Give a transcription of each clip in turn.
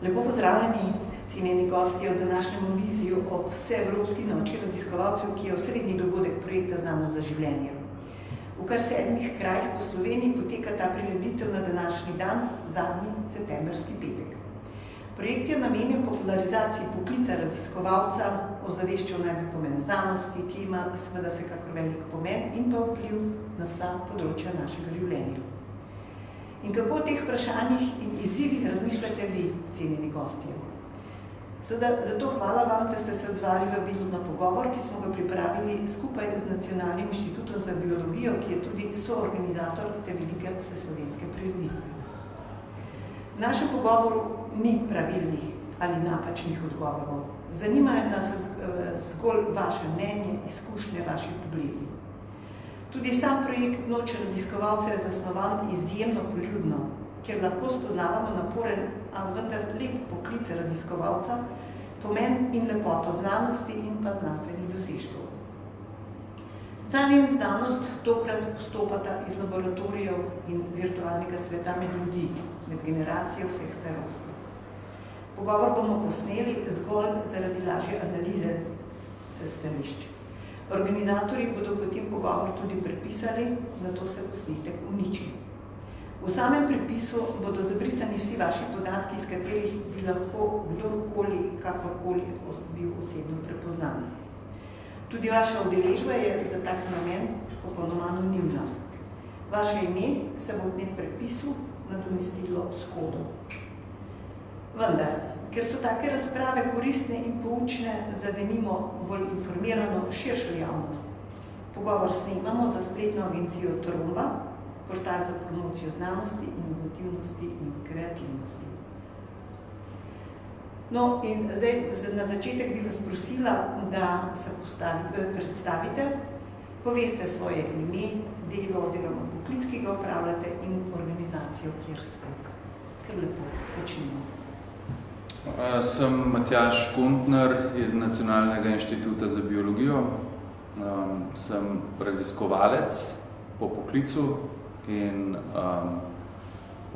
Lepo pozdravljeni, cenjeni gosti v današnjem viziju ob Vseevropski noči raziskovalcev, ki je osrednji dogodek projekta Znanost za življenje. V kar 7 krajih po Sloveniji poteka ta prireditev na današnji dan, zadnji septembrski petek. Projekt je namenjen popularizaciji poklica raziskovalca, ozaveščal naj bi pomen znanosti, ki ima seveda vsekakor velik pomen in pa vpliv na vsa področja našega življenja. In kako o teh vprašanjih in izzivih razmišljate vi, cenjeni gostje? Seveda, zato hvala vam, da ste se odzvali vabilu na pogovor, ki smo ga pripravili skupaj z Nacionalnim inštitutom za biologijo, ki je tudi soorganizator te velike vseslovenske prireditve. V našem pogovoru ni pravilnih ali napačnih odgovorov. Zanimajo nas zgolj vaše mnenje, izkušnje, vaši pogledi. Tudi sam projekt Noč raziskovalcev je zasnovan izjemno poljudno, kjer lahko spoznavamo naporen, a vendar lep poklic raziskovalca, pomen in lepoto znanosti in pa znanstvenih dosežkov. Znanje in znanost tokrat vstopata iz laboratorijev in virtualnega sveta med ljudi, med generacijo vseh starosti. Pogovor bomo posneli zgolj zaradi lažje analize stališč. Organizatorji bodo potem pogovor tudi prepisali, nato se posnetek uniči. V samem prepisu bodo zabrisani vsi vaši podatki, iz katerih bi lahko kdorkoli, kakorkoli bil osebno prepoznan. Tudi vaša udeležba je za tak namen popolnoma anonimna. Vaše ime se bo v tem prepisu nadomestilo s kodom. Vendar, ker so take razprave koristne in poučne za denimo bolj informirano širšo javnost, pogovor snemamo za spletno agencijo Tromba, portal za promocijo znanosti, inovativnosti in kreativnosti. No, in zdaj na začetek bi vas prosila, da se predstavite, poveste svoje ime, delo oziroma poklic, ki ga opravljate in organizacijo, kjer ste. Kar lepo, začnimo. Sem Matjaž Kuntner iz Nacionalnega inštituta za biologijo. Sem raziskovalec po poklicu in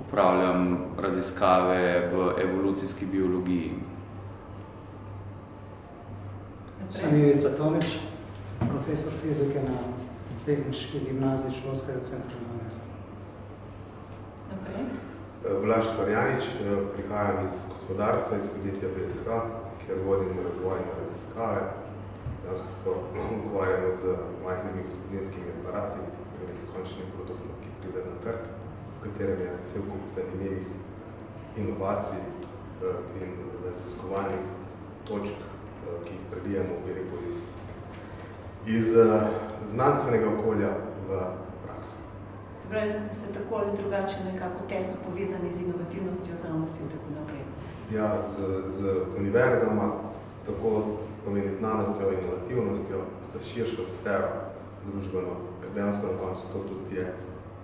opravljam raziskave v evolucijski biologiji. Sem Ivica Tomič, profesor fizike na Tehnički gimnaziji Šolskega centra na mestu. Naprej. Blaž Farjanič, prihajam iz gospodarstva, iz podjetja BSH, kjer vodim razvoj in raziskave. Dejansko ukvarjamo z majhnimi gospodinskimi aparati, s končnim produktom, ki pride na trg, v katerem je cel kup zanimivih inovacij in raziskovalnih točk, ki jih prebijamo iz znanstvenega okolja v prakso. Se pravi, da ste tako ali drugače nekako tesno povezani z inovativnostjo, znanostjo in tako naprej. Ja, z univerzama, tako pomeni znanostjo, inovativnostjo, za širšo sfero družbeno, ker dejansko na koncu to tudi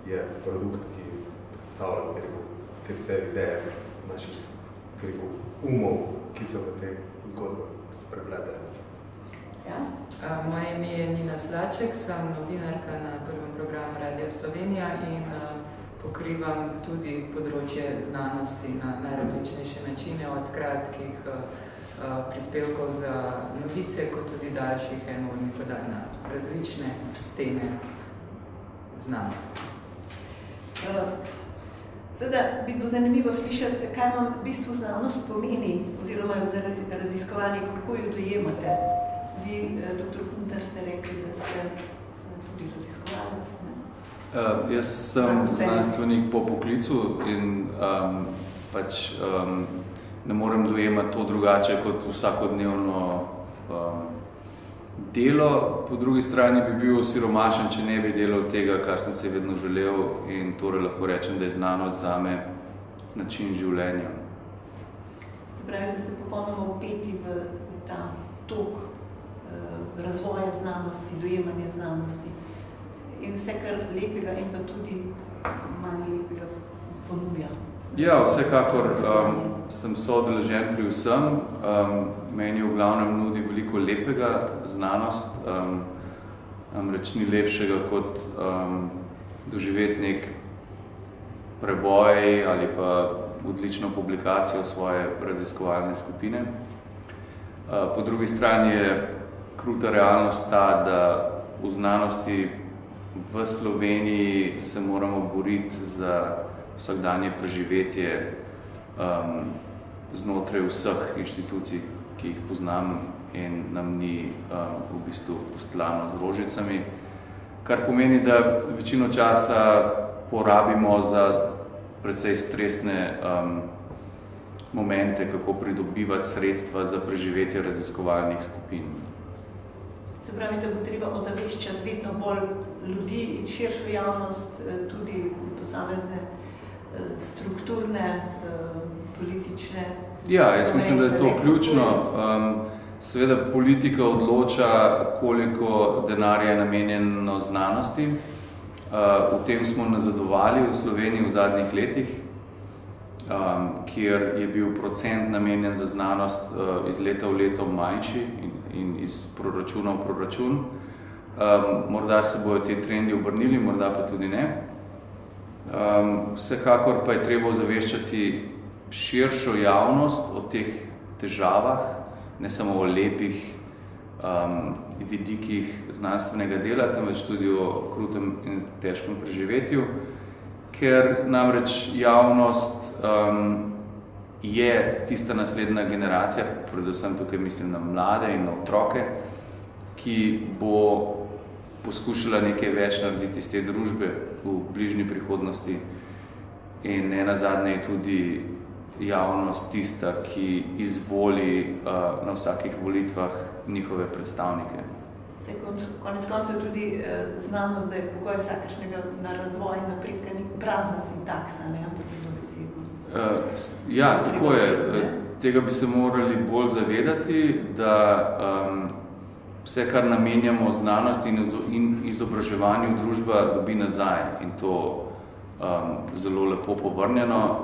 je produkt, ki predstavlja te vse ideje naših umov, ki so v teh zgodbah spregledajo. Ja? Moje ime je Nina Slaček, sem novinarka na prvem programu Radia Slovenija in pokrivam tudi področje znanosti na najrazličnejše načine, od kratkih prispevkov za novice, kot tudi daljših enournih oddaj na različne teme znanosti. Seveda bi bilo zanimivo slišati, kaj vam v bistvu znanost pomeni, oziroma za raziskovanje, kako jo dojemate. Vi, dr. Kuntner, ste rekli, da ste tudi raziskovalec, ne? Jaz sem znanstvenik po poklicu in ne morem dojemati to drugače kot vsakodnevno delo. Po drugi strani bi bil osiromašen, če ne bi delal tega, kar sem se vedno želel, in torej lahko rečem, da je znanost zame način življenja. Se pravi, da ste popolnoma vpeti v ta tok razvoja znanosti, dojemanja znanosti in vse kar lepega in pa tudi manj lepega ponuja. Ja, vsekakor sem soudeležen pri vsem. Meni v glavnem nudi veliko lepega znanost. Namreč ni lepšega kot doživeti nek preboj ali pa odlično publikacijo svoje raziskovalne skupine. Po drugi strani je kruta realnost ta, da v znanosti v Sloveniji se moramo boriti za vsakdanje preživetje znotraj vseh inštitucij, ki jih poznam in nam ni v bistvu postlano z rožicami, kar pomeni, da večino časa porabimo za precej stresne momente, kako pridobivati sredstva za preživetje raziskovalnih skupin. Se pravi, da bo treba ozaveščati vedno bolj ljudi in širšo javnost, tudi posamezne strukturne, politične. Ja, jaz mislim, da je to ključno. Seveda politika odloča, koliko denarja je namenjeno znanosti. V tem smo nazadovali v Sloveniji v zadnjih letih, kjer je bil procent namenjen za znanost iz leta v leto manjši in iz proračuna v proračun. Morda se bojo te trendi obrnili, morda pa tudi ne. Vsekakor pa je treba ozaveščati širšo javnost o teh težavah, ne samo o lepih vidikih znanstvenega dela, temveč tudi o krutem in težkem preživetju, ker namreč javnost je tista naslednja generacija, predvsem tukaj mislim na mlade in na otroke, ki bo poskušala nekaj več narediti iz te družbe v bližnji prihodnosti in nenazadnje je tudi javnost tista, ki izvoli na vsakih volitvah njihove predstavnike. Se konec koncev tudi znanost, da je pogoj vsakršnega na razvoj in napredka ni prazna sintaksa, ne, ampak je dobesedno. Ja, tako je. Tega bi se morali bolj zavedati, da vse, kar namenjamo znanosti in izobraževanju, družba dobi nazaj in to zelo lepo povrnjeno,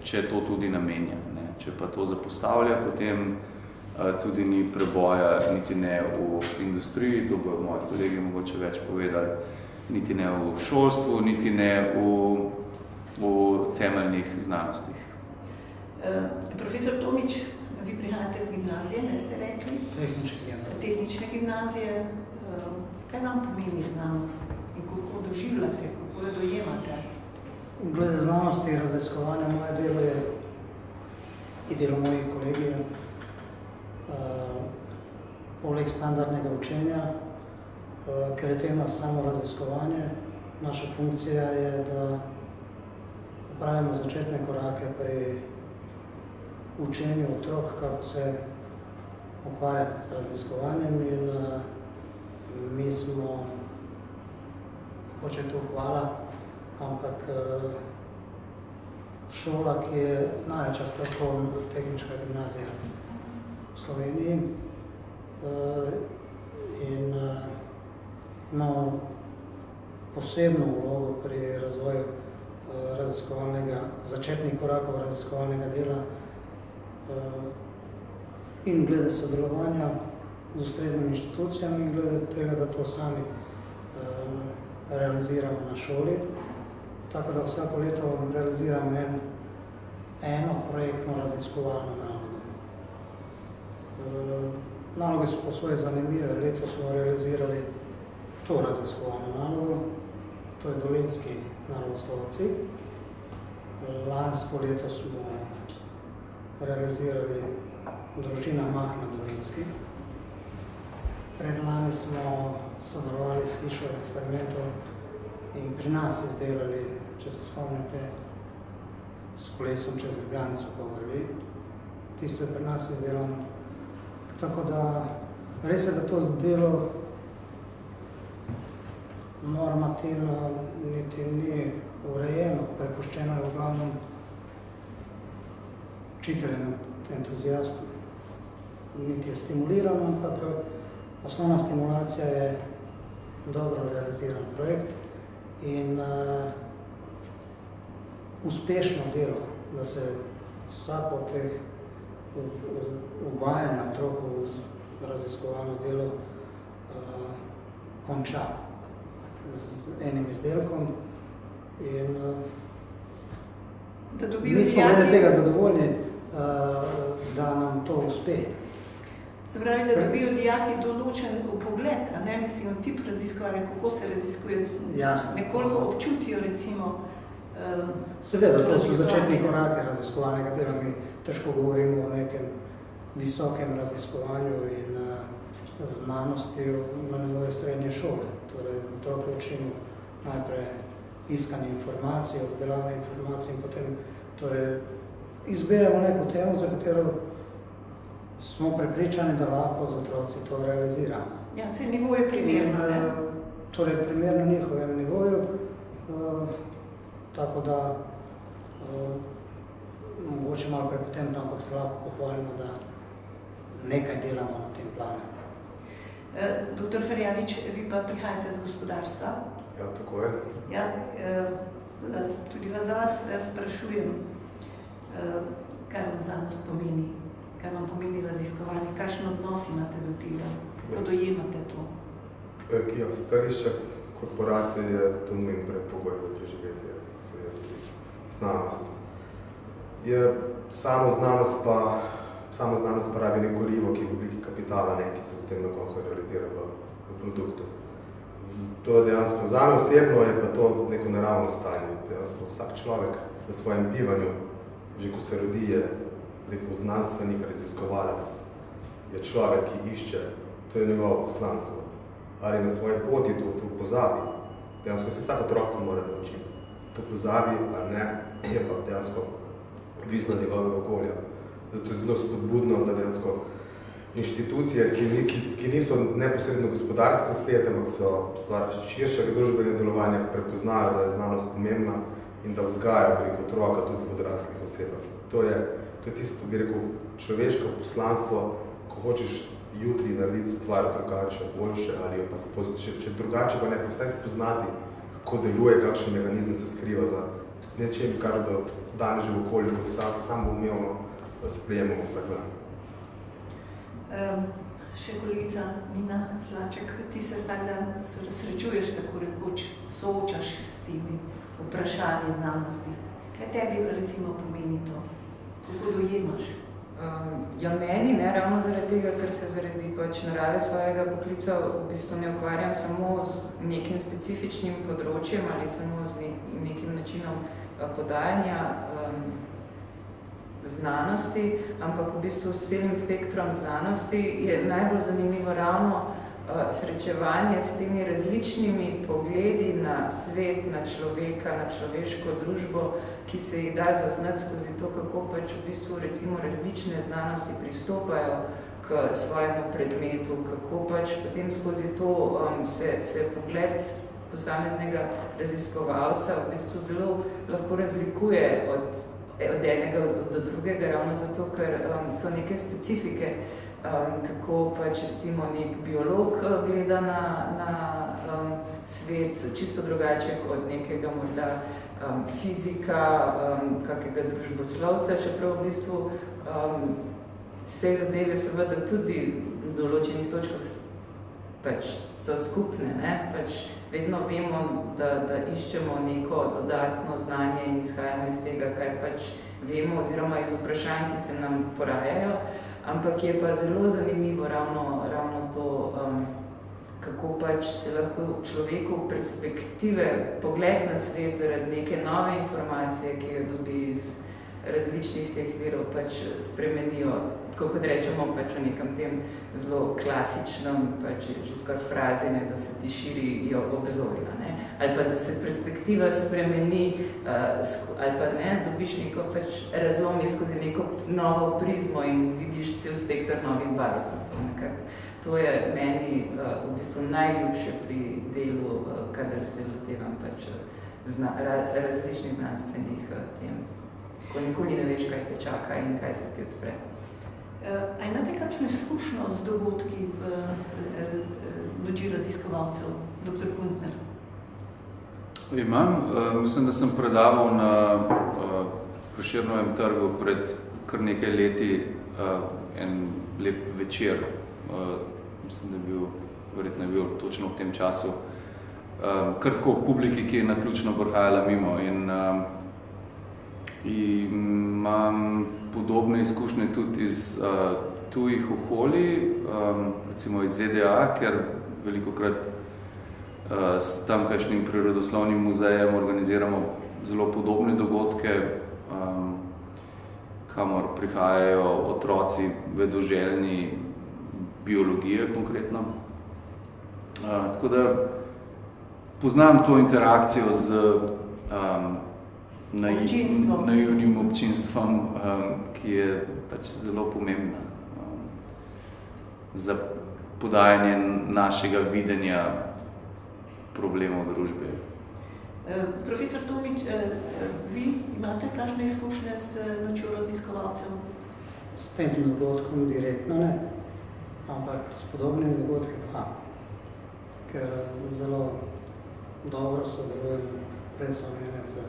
če to tudi namenja. Ne. Če pa to zapostavlja, potem tudi ni preboja, niti ne v industriji, to bojo moji kolegi mogoče več povedali, niti ne v šolstvu, niti ne v temeljnih znanostih. Profesor Tomič, vi prihajate z gimnazije, ne ste rekli? Tehnične gimnazije. Kaj vam pomeni znanost in kako doživljate, kako jo dojemate? Glede znanosti in raziskovanja, moje delo je in delo mojih kolegij, poleg standardnega učenja, ker je tema samo raziskovanje, naša funkcija je, da opravimo začetne korake pri učenju otrok, kako se ukvarjati z raziskovanjem in mi smo, hoče to hvala, ampak šola, ki je največja strokovna tehnička gimnazija v Sloveniji in imamo posebno vlogo pri razvoju začetnih korakov raziskovalnega dela in glede sodelovanja z ustreznimi inštitucijami in glede tega, da to sami realiziramo na šoli. Tako da vsako leto realiziramo eno projektno raziskovalno nalogo. Naloge so po svoje zanimive. Letos smo realizirali to raziskovalno nalogo, to je dolenjski naravoslovci. Lansko leto smo realizirali družina Mah na Dolenjski. Predlani smo sodelovali s hišo eksperimentov in pri nas izdelali, če se spomnite, s kolesom čez Ljubljanico po vrvi. Tisto je pri nas izdelano. Tako da res je, da to delo normativno niti ni urejeno, prepuščeno je v glavnem učiteljem, entuzijastom. Niti je stimulirano, ampak osnovna stimulacija je dobro realiziran projekt in uspešno delo, da se vsako od teh uvajanja otrokov v raziskovalno delo konča z enim izdelkom in Da dobijo Mi smo glede tega zadovoljni, da nam to uspe. Se pravi, da dobijo dijaki določen pogled, a ne, mislim, tip raziskovanja, kako se raziskuje. Jasno. Nekoliko občutijo, recimo, Seveda, to so začetni koraki raziskovanja, katero mi težko govorimo o nekem visokem raziskovanju in znanosti na nivoju srednje šole. Torej, otroke učimo najprej iskanje informacij, obdelave informacij in potem torej, izberemo neko temo, za katero smo prepričani, da lahko z otroci to realiziramo. Ja, se nivo je primerno, ne? Torej, primerno njihovem nivoju, tako da mogoče malo prepotentno, ampak se lahko pohvalimo, da nekaj delamo na tem planu. Dr. Ferjanič, vi pa prihajate z gospodarstva. Ja, tako je. Ja, tudi za vas sprašujem, kaj vam znanost pomeni, kaj vam pomeni raziskovanje, kakšen odnos imate do tega, kako dojemate to? Ja, stališče korporacije je to nujen predpogoj za preživetje znanosti. Samo znanost pa rabi nek gorivo, ki je v obliki kapitala, ki se potem na koncu realizira v produktu. To je dejansko, zame osebno je pa to neko naravno stanje. Dejansko vsak človek v svojem bivanju, že ko se rodi, je rekel znanstvenik, raziskovalec, je človek, ki išče, to je njegovo poslanstvo. Ali na svoji poti to pozabi. Dejansko se vsak otrok se mora naučiti. To pozabi ali ne, je pa dejansko odvisno od njegovega okolja. Zato je zelo spodbudno, da dejansko inštitucije, ki niso neposredno gospodarsko vpete, ampak so stvar širšega družbenega delovanja, prepoznajo, da je znanost pomembna in da vzgaja preko otroka tudi v odraslih osebah. To je tisto, bi rekel, človeško poslanstvo, ko hočeš jutri narediti stvar drugače, boljše ali jo pa če drugače pa ne, pa vsaj spoznati, kako deluje, kakšen mehanizem se skriva za nečem, kar v danes že v okolju, kot samoumevno sprejemamo vsak dan. Še kolegica Nina Slaček, ti se vsak dan srečuješ, tako rekoč, soočaš s temi vprašanji znanosti. Kaj tebi recimo pomeni to? Kako dojemaš? Ja, meni ne, ravno zaradi tega, ker se zaradi narave svojega poklica v bistvu ne ukvarjam samo z nekim specifičnim področjem ali samo z nekim načinom podajanja znanosti, ampak v bistvu s celim spektrom znanosti je najbolj zanimivo ravno srečevanje s temi različnimi pogledi na svet, na človeka, na človeško družbo, ki se jih da zaznati skozi to, kako pač v bistvu recimo različne znanosti pristopajo k svojemu predmetu, kako pač potem skozi to se pogled posameznega raziskovalca v bistvu zelo lahko razlikuje od enega do drugega, ravno zato, ker so neke specifike, kako pač recimo nek biolog gleda na svet čisto drugače kot nekega morda fizika, kakega družboslovca, čeprav v bistvu vse zadeve seveda tudi v določenih točkah pač so skupne, ne? Pač vedno vemo, da iščemo neko dodatno znanje in izhajamo iz tega, kar pač vemo, oziroma iz vprašanj, ki se nam porajajo, ampak je pa zelo zanimivo ravno to, kako pač se lahko človeku perspektive, pogled na svet zaradi neke nove informacije, ki jo dobi iz različnih teh virov, pač spremenijo, tako kot rečemo, pač v nekem tem zelo klasičnem, pač že skoraj frazi, ne, da se ti širijo obzorja, ne, ali pa da se perspektiva spremeni, ali pa ne, dobiš neko pač razlomi skozi neko novo prizmo in vidiš cel spektr novih barv za to nekako. To je meni v bistvu najljubše pri delu, kadar se lotevam pač različnih znanstvenih tem. Ko nikoli ne veš, kaj te čaka in kaj se ti odpre. A imate kakšno izkušnjo z dogodki v Noči raziskovalcev, dr. Kuntner? Imam. Mislim, da sem predaval na Prešernovem trgu pred kar nekaj leti en lep večer. Mislim, da verjetno je bil točno v tem času kar tako v publiki, ki je naključno prihajala mimo. In Imam podobne izkušnje tudi iz tujih okolij, recimo iz ZDA, ker velikokrat s tamkajšnjim prirodoslovnim muzejem organiziramo zelo podobne dogodke, kamor prihajajo otroci vedoželjni biologije konkretno. Tako da poznam to interakcijo z naivnim občinstvom, ki je pač zelo pomembna za podajanje našega videnja problemov družbe. Profesor Tomič, vi imate kakšne izkušnje z nočjo raziskovalcev? S tem dogodkom direktno ne, ampak s podobnimi dogodki pa. Ker zelo dobro sodelujemo, prej so omenjali za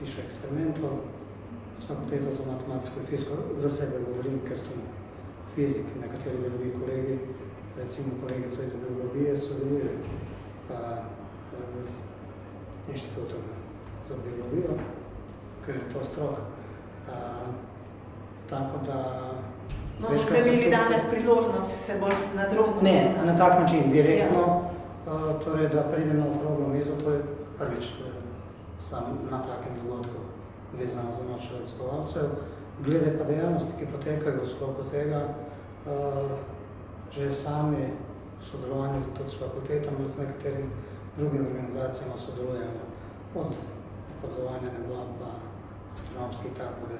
hišo eksperimentov, s fakulteto za matematiko in fiziko. Za sebe govorim, ker sem fizik, nekateri drugi kolegi, recimo kolegico iz biologije sodeluje, pa z inštitutom za biologijo, ker je to strok. Tako da... No, ste imeli danes priložnost se bolj nadrobno... Ne, na tak način, direktno, torej, da pridem na okroglo mizo, to je prvič, sam na takem dogodku vezano za noč raziskovalcev. Glede pa dejavnosti, ki potekajo v sklopu tega, že sami v sodelovanju tudi s fakultetami, z nekaterimi drugimi organizacijami sodelujemo, od opazovanja neba pa astronomskih tabore,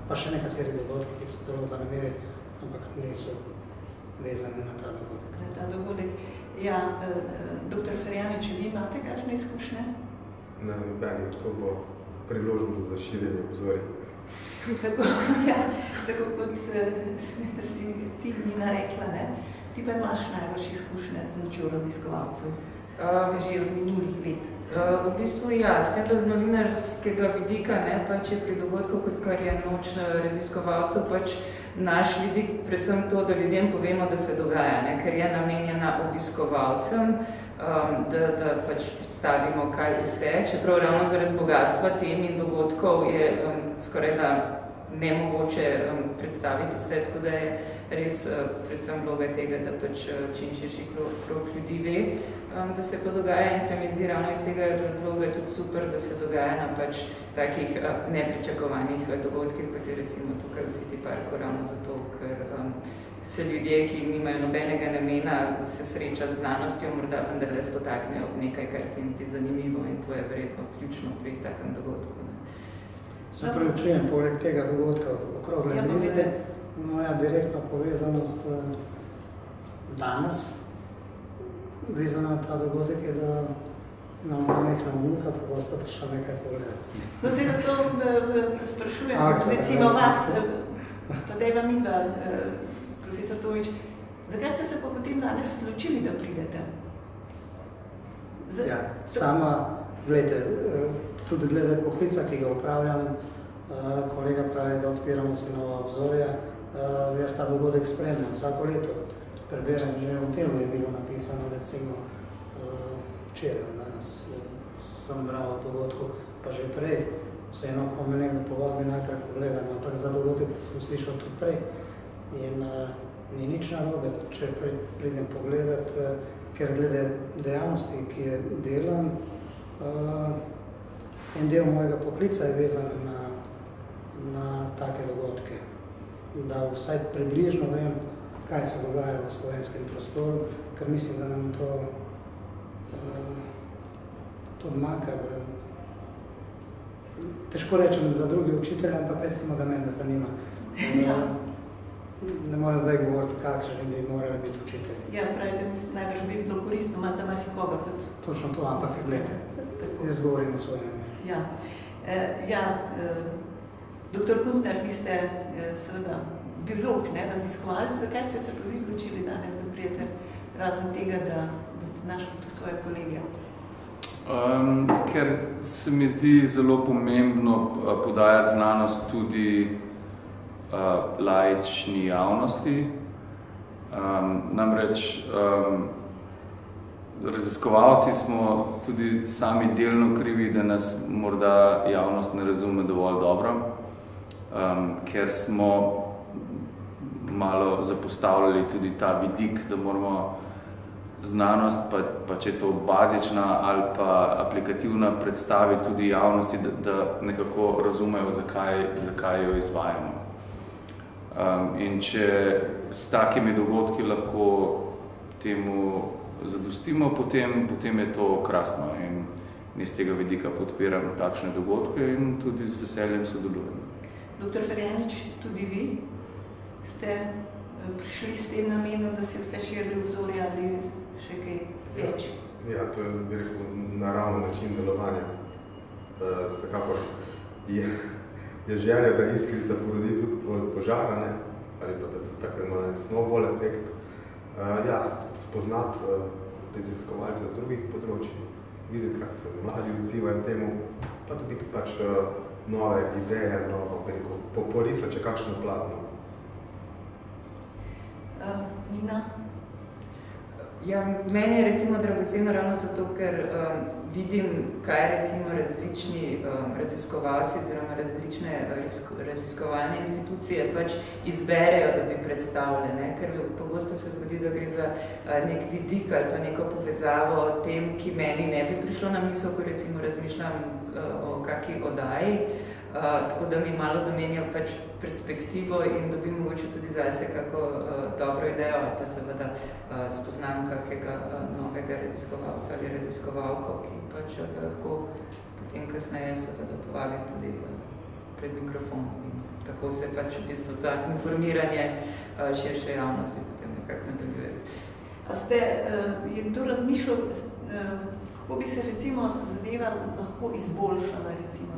pa še nekateri dogodki, ki so zelo zanimivi, ampak niso vezani na ta dogodek. Na ta dogodek. Ja, dr. Ferjanič, vi imate kakšne izkušnje? Ne, nobeni, to bo priložnost za širjenje obzorja. Tako, ja, tako kot si ti Nina rekla, ne? Ti pa imaš najbolj izkušnje z nočjo raziskovalcev, že od minulih let. V bistvu ja, s tega z novinarskega vidika, ne, pač je pri dogodku, kot kar je noč raziskovalcev, pač naš vidik predvsem to, da ljudem povemo, da se dogaja, ne, ker je namenjena obiskovalcem, da pač predstavimo, kaj vse, čeprav ravno zaradi bogatstva tem in dogodkov je skoraj da nemogoče predstaviti vse, tako da je res predvsem vloga tega, da pač čim širši krog ljudi ve, da se to dogaja in se mi zdi ravno iz tega razloga je tudi super, da se dogaja na pač takih nepričakovanih dogodkih, kot je recimo tukaj v City Parku, ravno zato, ker se ljudje, ki nimajo nobenega namena se srečati z znanostjo, morda vendarle spotaknejo ob nekaj, kar se jim zdi zanimivo in to je verjetno ključno pri takem dogodku. Se pravičujem, poleg tega dogodka okrogle mize, moja direktna povezanost danes, vezana na ta dogodek je, da imam tam nekaj vnuka, pa bosta prišla nekaj pogledati. No, se zato sprašujem, recimo vas, pa dajva midva, profesor Tomič, zakaj ste se pa potem danes odločili, da pridete? Ja, sama, gledajte, tudi glede poklica, ki ga upravljam, kolega pravi, da odpiramo si nova obzorja, jaz ta dogodek spremljam vsako leto. Preberem, že v delu je bilo napisano, recimo včeraj, danes sem bral o dogodku, pa že prej, vseeno, ko me nekdo povabi, najprej pogledam, ampak za dogodek sem slišal tudi prej. In ni nič narobe, če pridem pogledat, ker glede dejavnosti, ki je delam, en del mojega poklica je vezan na take dogodke. Da vsaj približno vem, kaj se dogaja v slovenskem prostoru, ker mislim, da nam to manjka. Težko rečem za druge učitelje, ampak recimo, da me ne zanima. Ne moram zdaj govoriti, kakšni bi morali biti učitelji. Ja, pravite, mislim, najbrž bi bilo koristno, mar za marsikoga. Točno to, ampak gledajte, jaz govorim o svojem. Ja, dr. Kuntner, vi ste seveda biolog, raziskovalec. Zakaj ste se prvi odločili danes, da prijete razen tega, da boste našli tu svoje kolege? Ker se mi zdi zelo pomembno podajati znanost tudi laični javnosti. Namreč raziskovalci smo tudi sami delno krivi, da nas morda javnost ne razume dovolj dobro, ker smo malo zapostavljali tudi ta vidik, da moramo znanost, pa če je to bazična ali pa aplikativna, predstaviti tudi javnosti, da nekako razumejo, zakaj jo izvajamo. In če s takimi dogodki lahko temu zadostimo, potem je to krasno in iz tega vidika podpiram takšne dogodke in tudi z veseljem sodelujem. Dr. Ferjanič, tudi vi ste prišli s tem namenom, da se vse širili obzorje ali še kaj več? Ja, to je, bi rekel, naravni način delovanja. Vsekakor je želja, da iskrica porodi tudi požara, ne? Ali pa da se tako imenuje snowball efekt. Ja, spoznati raziskovalce z drugih področij, videti, kako se mladi odzivajo temu, pa dobiti pač nove ideje, porisati še kakšno platno. Nina? Ja, meni je recimo dragoceno ravno zato, ker vidim, kaj recimo različni raziskovalci oziroma različne raziskovalne institucije pač izberejo, da bi predstavljali, ne? Ker pogosto se zgodi, da gre za nek vidik ali pa neko povezavo o tem, ki meni ne bi prišlo na misel, ko recimo razmišljam o kaki oddaji, tako da mi malo zamenjajo pač perspektivo in dobim mogoče tudi zase kako dobro idejo ali pa seveda spoznam kakega novega raziskovalca ali raziskovalko, ki pač lahko potem kasneje seveda povabim tudi pred mikrofonom in tako se pač v bistvu ta informiranje širše javnosti potem nekako nadaljuje. A je kdo razmišljal, kako bi se recimo zadeva lahko izboljšala, recimo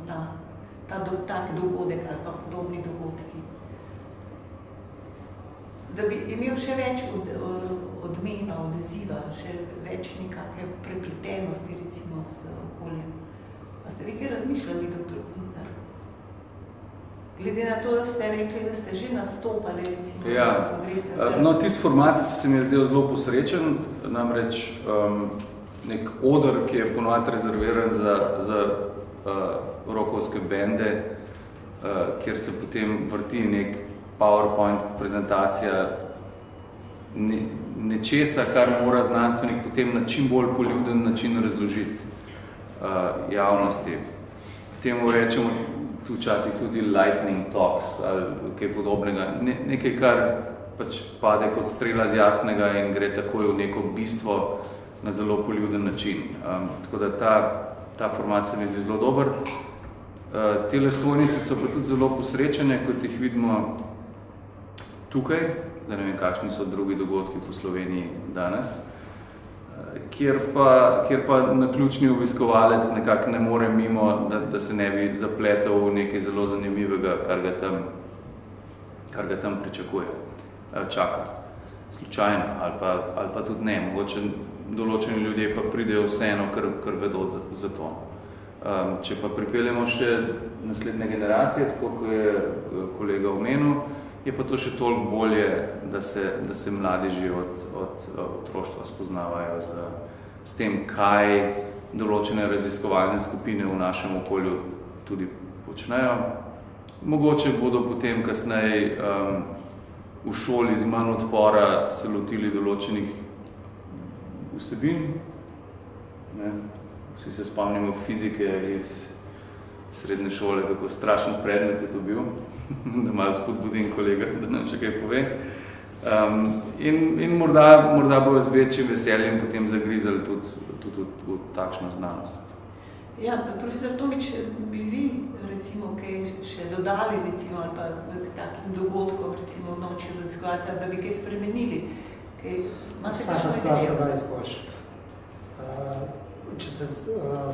tak dogodek ali pa podobni dogodki? Da bi imel še več odmeva, odziva, še več nekake prepletenosti recimo s okoljem. A ste vi kaj razmišljali, dr. Kuntner? Glede na to, da ste rekli, da ste že nastopali recimo. Ja, no, tisti format se mi je zdel zelo posrečen, namreč nek oder, ki je ponovadi rezerviran za rockovske bende, kjer se potem vrti nek PowerPoint prezentacija nečesa, kar mora znanstvenik potem na čim bolj poljuden način razložiti javnosti. Temu rečemo tu včasih tudi lightning talks ali kaj podobnega. Nekaj, kar pač pade kot strela z jasnega in gre takoj v neko bistvo na zelo poljuden način. Tako da ta format se mi zdi zelo dober. Tele stojnice so pa tudi zelo posrečene, kot jih vidimo tukaj, da ne vem, kakšni so drugi dogodki po Sloveniji danes, kjer pa naključni obiskovalec nekako ne more mimo, da se ne bi zapletel v nekaj zelo zanimivega, kar ga tam pričakuje, čaka. Slučajno ali pa tudi ne, mogoče določeni ljudje pa pridejo vseeno, kar vedo za to. Če pa pripeljemo še naslednje generacije, tako kot je kolega omenil, je pa to še toliko bolje, da se mladi že od otroštva spoznavajo s tem, kaj določene raziskovalne skupine v našem okolju tudi počnejo. Mogoče bodo potem kasneje v šoli z manj odpora se lotili določenih vsebin. Vsi se spomnimo fizike iz srednje šole, kako strašen predmet je to bil, da malo spodbudim kolega, da nam še kaj pove. In morda bojo z večjim veseljem potem zagrizali tudi v takšno znanost. Ja, profesor Tomič, bi vi recimo kaj še dodali recimo ali pa k takim dogodkom recimo v noči raziskovalca, da bi kaj spremenili? Vsaka stvar se da izboljšati. Če se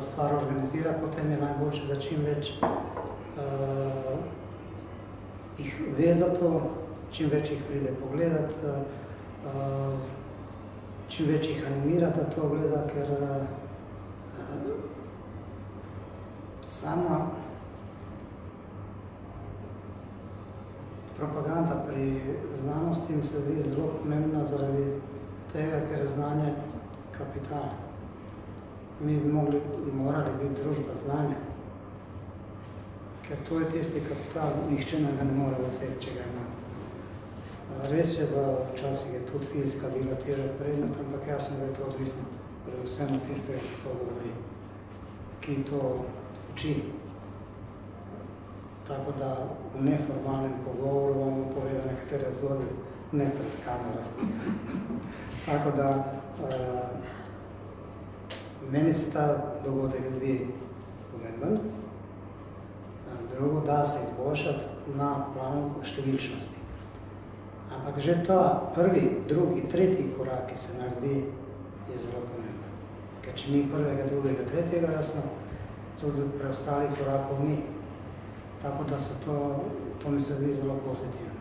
stvar organizira, potem je najboljše, da čim več jih ve za to, čim več jih pride pogledati, čim več jih animira, da to gleda, ker sama propaganda pri znanosti mi se zdi zelo pomembna zaradi tega, ker je znanje kapital. Mi bi morali biti družba znanja, ker to je tisti kapital, nihče nam ga ne more vzeti, če ga ima. Res je, da včasih je tudi fizika bila teža predmet, ampak jasno, da je to odvisno predvsem od tistega, ki to govori, ki to uči. Tako da v neformalnem pogovoru bomo povedali nekatere zgodbe, ne pred kamero. Tako da meni se ta dogodek zdi pomemben. Drugo, da se izboljšati na planu številčnosti. Ampak že ta prvi, drugi, tretji korak, ki se naredi, je zelo pomemben. Ker če ni prvega, drugega, tretjega, jasno, tudi preostalih korakov ni. Tako da se to mi se zdi zelo pozitivno.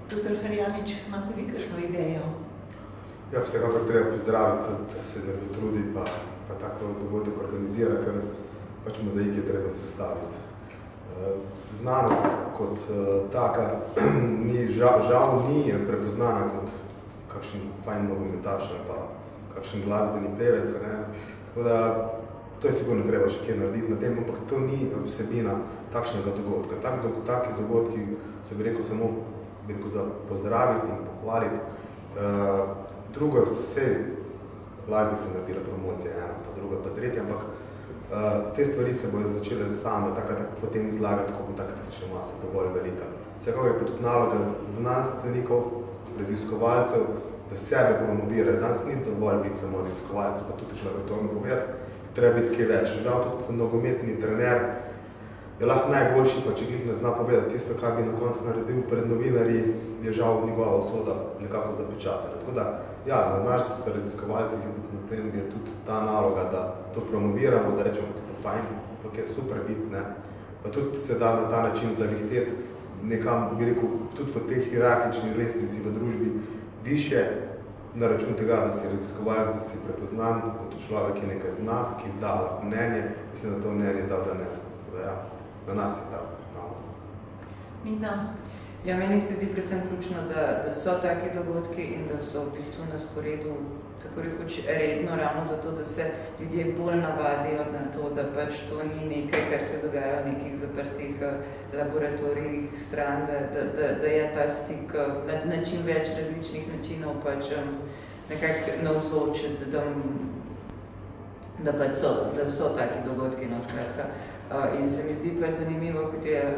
Dr. Ferjanič, imate vi kakšno idejo? Ja, vsekakor treba pozdraviti, da se nekdo trudi pa tako dogodek organizira, ker pač mozaik je treba sestaviti. Znanost kot taka žal ni prepoznana kot kakšen fajn nogometaš ali pa kakšen glasbeni pevec, ne? Tako da to je sigurno treba še kaj narediti na tem, ampak to ni vsebina takšnega dogodka. Taki dogodki so samo za pozdraviti in pohvaliti. Drugo, vse lahko se naredila promocija, ena, pa druga, pa tretja, ampak te stvari se bodo začele same potem izlagati, ko bo ta kritična masa dovolj velika. Vsekakor je pa tudi naloga znanstvenikov, raziskovalcev, da sebe promovirajo. Danes ni dovolj biti samo raziskovalec, pa tudi klaviatorno povedati, treba biti kaj več. Žal tudi nogometni trener je lahko najboljši, pa če jih ne zna povedati tisto, kar bi na koncu naredil pred novinarji, je žal njegova usoda nekako zapečatena. Tako da, ja, na nas raziskovalcih je tudi ta naloga, da to promoviramo, da rečemo, da je to fajn, pa je super biti, ne. Pa tudi se da na ta način zavihteti nekam, bi rekel, tudi v tej hierarhični lestvici v družbi više, na račun tega, da si raziskovalec, da si prepoznan kot človek, ki nekaj zna, ki da mnenje, mislim, da to mnenje da zanesti. Ja, na nas je ta naloga. Nina? Ja, meni se zdi predvsem ključno, da so taki dogodki in da so v bistvu na sporedu tako rekoč redno, ravno zato, da se ljudje bolj navadijo na to, da pač to ni nekaj, kar se dogaja v nekih zaprtih laboratorijih stran, da je ta stik na čim več različnih načinov pač nekako navzoč, da pač so taki dogodki, no, skratka. In se mi zdi pač zanimivo, kot je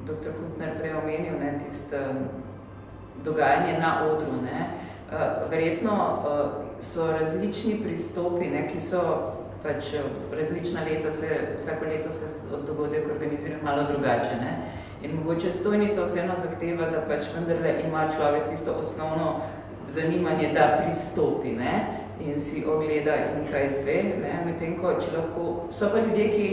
dr. Kuntner prej omenil, ne, tisto dogajanje na odru, ne. Verjetno so različni pristopi, ne, ki so pač različna leta, vsako leto se dogodek organizira malo drugače, ne. In mogoče stojnica vseeno zahteva, da pač vendarle ima človek tisto osnovno zanimanje, da pristopi, ne, in si ogleda in kaj izve, ne, medtem ko če lahko, so pa ljudje, ki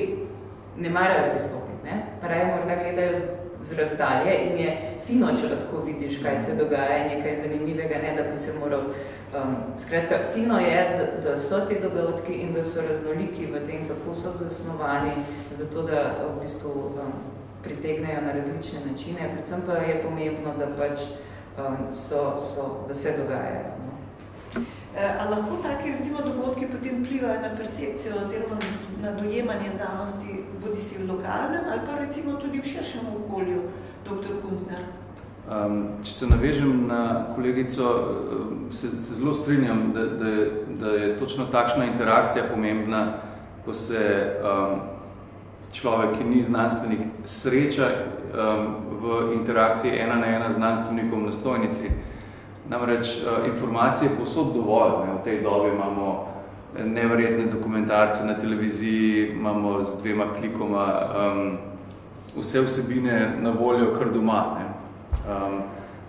ne marajo pristopiti, ne, raje morda gledajo z razdalje in je fino, če lahko vidiš, kaj se dogaja in je kaj zanimivega, ne, da bi se moral. Skratka, fino je, da so ti dogodki in da so raznoliki v tem, kako so zasnovani, zato da v bistvu pritegnejo na različne načine, predvsem pa je pomembno, da pač da se dogajajo. A lahko taki recimo dogodki potem vplivajo na percepcijo oziroma na dojemanje znanosti, bodi si v lokalnem ali pa recimo tudi v širšem okolju, dr. Kuntner? Če se navežem na kolegico, se zelo strinjam, da je točno takšna interakcija pomembna, ko se človek, ki ni znanstvenik, sreča v interakciji 1-na-1 z znanstvenikom na stojnici. Namreč informacije povsod dovolj, ne? V tej dobi imamo neverjetne dokumentarce na televiziji, imamo z 2 klikoma vse vsebine na voljo kar doma, ne?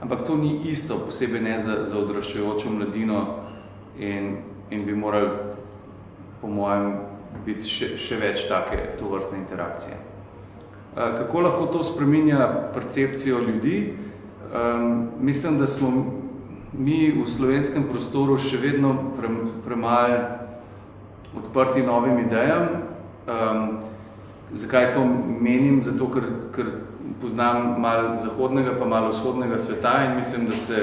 Ampak to ni isto, posebej ne za odraščajočo mladino in bi morali, po mojem, biti še več take tovrstne interakcije. Kako lahko to spreminja percepcijo ljudi? Mislim, da smo mi v slovenskem prostoru še vedno premalo odprti novim idejam. Zakaj to menim? Zato, ker poznam malo zahodnega pa malo vzhodnega sveta in mislim, da se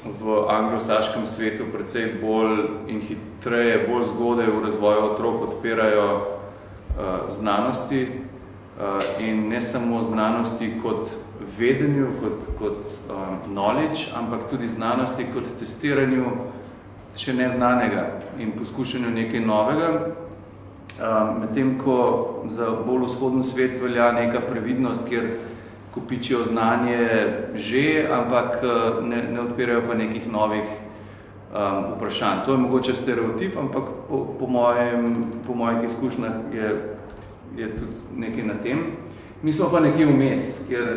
v anglosaškem svetu precej bolj in hitreje, bolj zgodaj v razvoju otrok odpirajo znanosti in ne samo znanosti kot vedenju, kot knowledge, ampak tudi znanosti kot testiranju še neznanega in poskušanju nekaj novega. Medtem ko za bolj vzhoden svet velja neka previdnost, kjer kopičijo znanje že, ampak ne odpirajo pa nekih novih vprašanj. To je mogoče stereotip, ampak po mojih izkušnjah je tudi nekaj na tem. Mi smo pa nekje vmes, kjer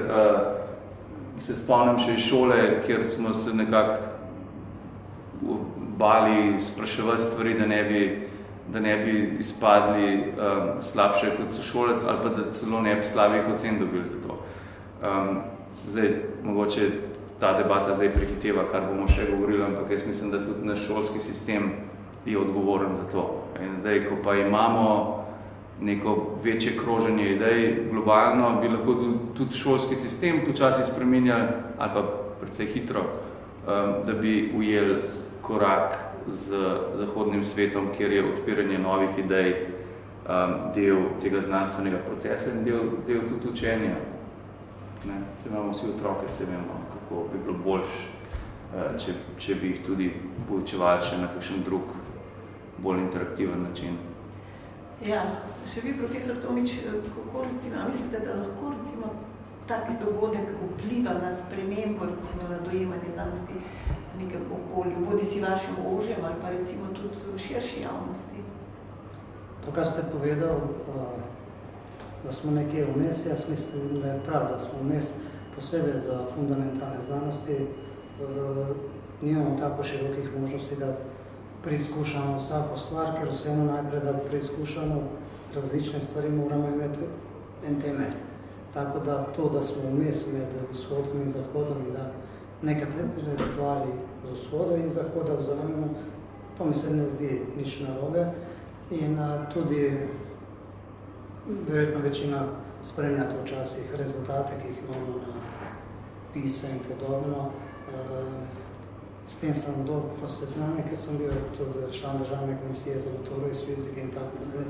se spomnim še iz šole, kjer smo se nekako bali spraševati stvari, da ne bi izpadli slabše kot sošolec ali pa da celo ne bi slabih ocen dobili za to. Zdaj, mogoče ta debata zdaj prehiteva, kar bomo še govorili, ampak jaz mislim, da tudi naš šolski sistem je odgovoren za to. In zdaj, ko pa imamo neko večje kroženje idej globalno, bi lahko tudi šolski sistem počasi spreminjali, ali pa precej hitro, da bi ujeli korak z zahodnim svetom, kjer je odpiranje novih idej del tega znanstvenega procesa in del tudi učenja. Se imamo vsi otroke, se vemo, kako bi bilo boljše, če bi jih tudi poučevali še na kakšen drug, bolj interaktiven način. Ja, še vi, profesor Tomič, kako recimo, mislite, da lahko recimo tak dogodek vpliva na spremembo, recimo na dojemanje znanosti v nekem okolju, bodi si vašem ožjem ali pa recimo tudi v širši javnosti? To, kar ste povedal, da smo nekje vmes, jaz mislim, da je prav, da smo vmes posebej za fundamentalne znanosti, nimamo tako širokih možnosti, da preizkušamo vsako stvar, ker vseeno najprej, da preizkušamo različne stvari, moramo imeti en temelj. Tako da to, da smo vmes med vzhodom in zahodom in da nekatere stvari z vzhoda in zahoda vzamemo, to mi se ne zdi nič narobe. In tudi verjetno večina spremljate včasih rezultate, ki jih imamo na PISA in podobno. S tem sem dobro seznanjen, ker sem bil tudi član državne komisije za maturo iz fizike in tako dalje.